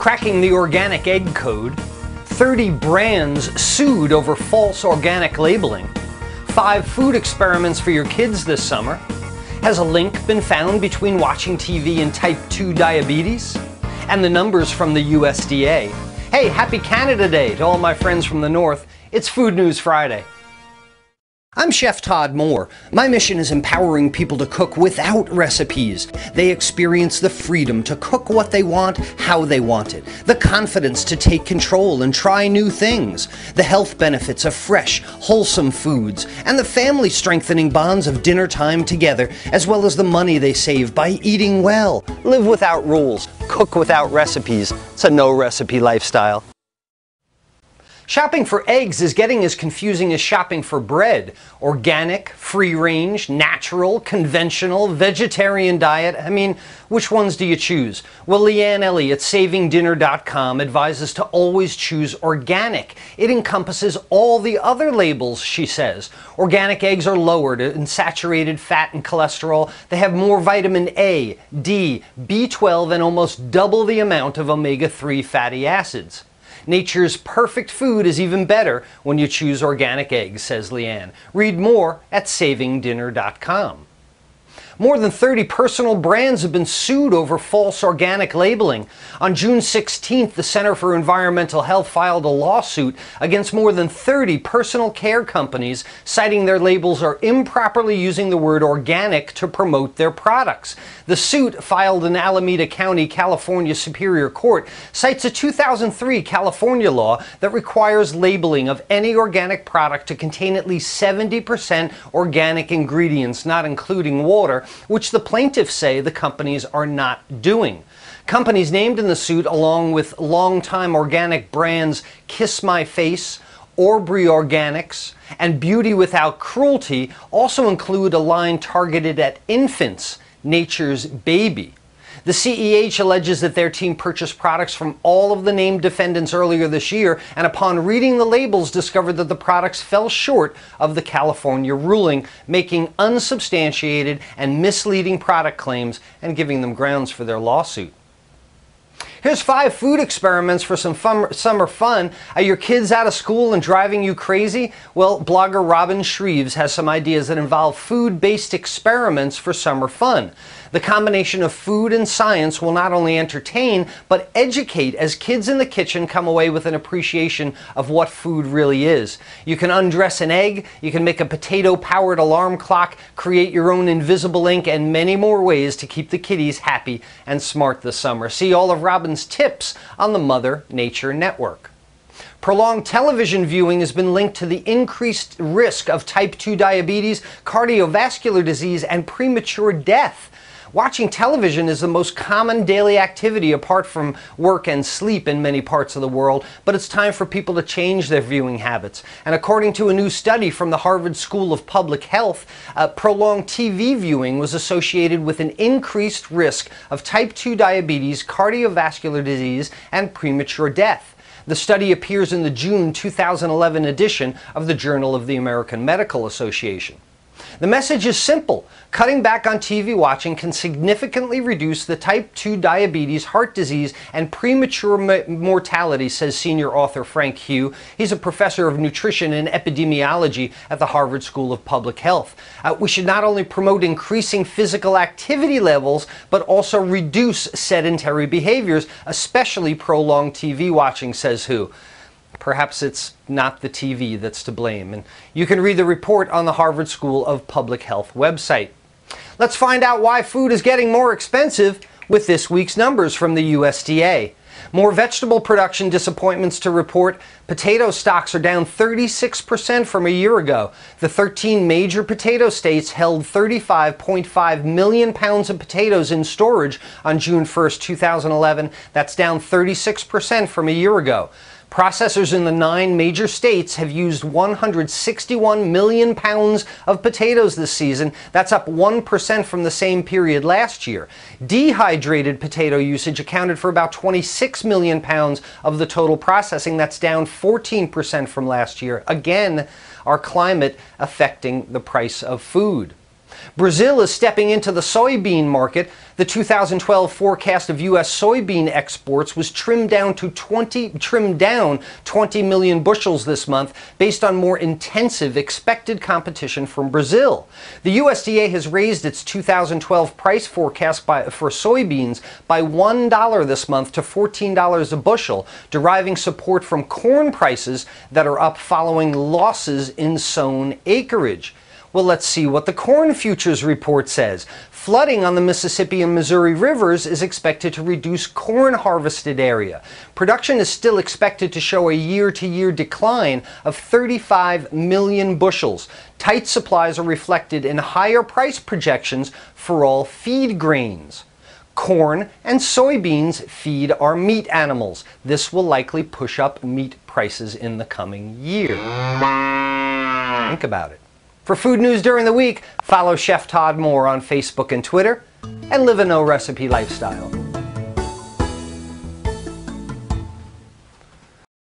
Cracking the organic egg code, 30 brands sued over false organic labeling, 5 food experiments for your kids this summer. Has a link been found between watching TV and type 2 diabetes? And the numbers from the USDA. Hey, happy Canada Day to all my friends from the North. It's Food News Friday. I'm Chef Todd Moore. My mission is empowering people to cook without recipes. They experience the freedom to cook what they want, how they want it, the confidence to take control and try new things, the health benefits of fresh, wholesome foods, and the family-strengthening bonds of dinner time together, as well as the money they save by eating well. Live without rules, cook without recipes. It's a no-recipe lifestyle. Shopping for eggs is getting as confusing as shopping for bread. Organic, free-range, natural, conventional, vegetarian diet. I mean, which ones do you choose? Well, Leanne Ellie at SavingDinner.com advises to always choose organic. It encompasses all the other labels, she says. Organic eggs are lower in saturated fat and cholesterol. They have more vitamin A, D, B12, and almost double the amount of omega-3 fatty acids. Nature's perfect food is even better when you choose organic eggs, says Leanne. Read more at SavingDinner.com. More than 30 personal brands have been sued over false organic labeling. On June 16th, the Center for Environmental Health filed a lawsuit against more than 30 personal care companies, citing their labels are improperly using the word organic to promote their products. The suit, filed in Alameda County, California Superior Court, cites a 2003 California law that requires labeling of any organic product to contain at least 70% organic ingredients, not including water, which the plaintiffs say the companies are not doing. Companies named in the suit, along with longtime organic brands Kiss My Face, Aubrey Organics, and Beauty Without Cruelty, also include a line targeted at infants, Nature's Baby. The CEH alleges that their team purchased products from all of the named defendants earlier this year, and upon reading the labels discovered that the products fell short of the California ruling, making unsubstantiated and misleading product claims and giving them grounds for their lawsuit. Here's 5 food experiments for some summer fun. Are your kids out of school and driving you crazy? Well, blogger Robin Shreves has some ideas that involve food-based experiments for summer fun. The combination of food and science will not only entertain, but educate as kids in the kitchen come away with an appreciation of what food really is. You can undress an egg, you can make a potato-powered alarm clock, create your own invisible ink, and many more ways to keep the kiddies happy and smart this summer. See all of Robin's tips on the Mother Nature Network. Prolonged television viewing has been linked to the increased risk of type 2 diabetes, cardiovascular disease, and premature death. Watching television is the most common daily activity apart from work and sleep in many parts of the world, but it's time for people to change their viewing habits. And according to a new study from the Harvard School of Public Health, prolonged TV viewing was associated with an increased risk of type 2 diabetes, cardiovascular disease, and premature death. The study appears in the June 2011 edition of the Journal of the American Medical Association. The message is simple. Cutting back on TV watching can significantly reduce the type 2 diabetes, heart disease, and premature mortality, says senior author Frank Hugh. He's a professor of nutrition and epidemiology at the Harvard School of Public Health. We should not only promote increasing physical activity levels, but also reduce sedentary behaviors, especially prolonged TV watching, says Hugh. Perhaps it's not the TV that's to blame. And you can read the report on the Harvard School of Public Health website. Let's find out why food is getting more expensive with this week's numbers from the USDA. More vegetable production disappointments to report. Potato stocks are down 36% from a year ago. The 13 major potato states held 35.5 million pounds of potatoes in storage on June 1st, 2011. That's down 36% from a year ago. Processors in the 9 major states have used 161 million pounds of potatoes this season. That's up 1% from the same period last year. Dehydrated potato usage accounted for about 26 million pounds of the total processing. That's down 14% from last year. Again, our climate affecting the price of food. Brazil is stepping into the soybean market. The 2012 forecast of U.S. soybean exports was trimmed down 20 million bushels this month based on more intensive expected competition from Brazil. The USDA has raised its 2012 price forecast for soybeans by $1 this month to $14 a bushel, deriving support from corn prices that are up following losses in sown acreage. Well, let's see what the corn futures report says. Flooding on the Mississippi and Missouri rivers is expected to reduce corn harvested area. Production is still expected to show a year-to-year decline of 35 million bushels. Tight supplies are reflected in higher price projections for all feed grains. Corn and soybeans feed our meat animals. This will likely push up meat prices in the coming year. Think about it. For food news during the week, follow Chef Todd Moore on Facebook and Twitter, and live a no-recipe lifestyle.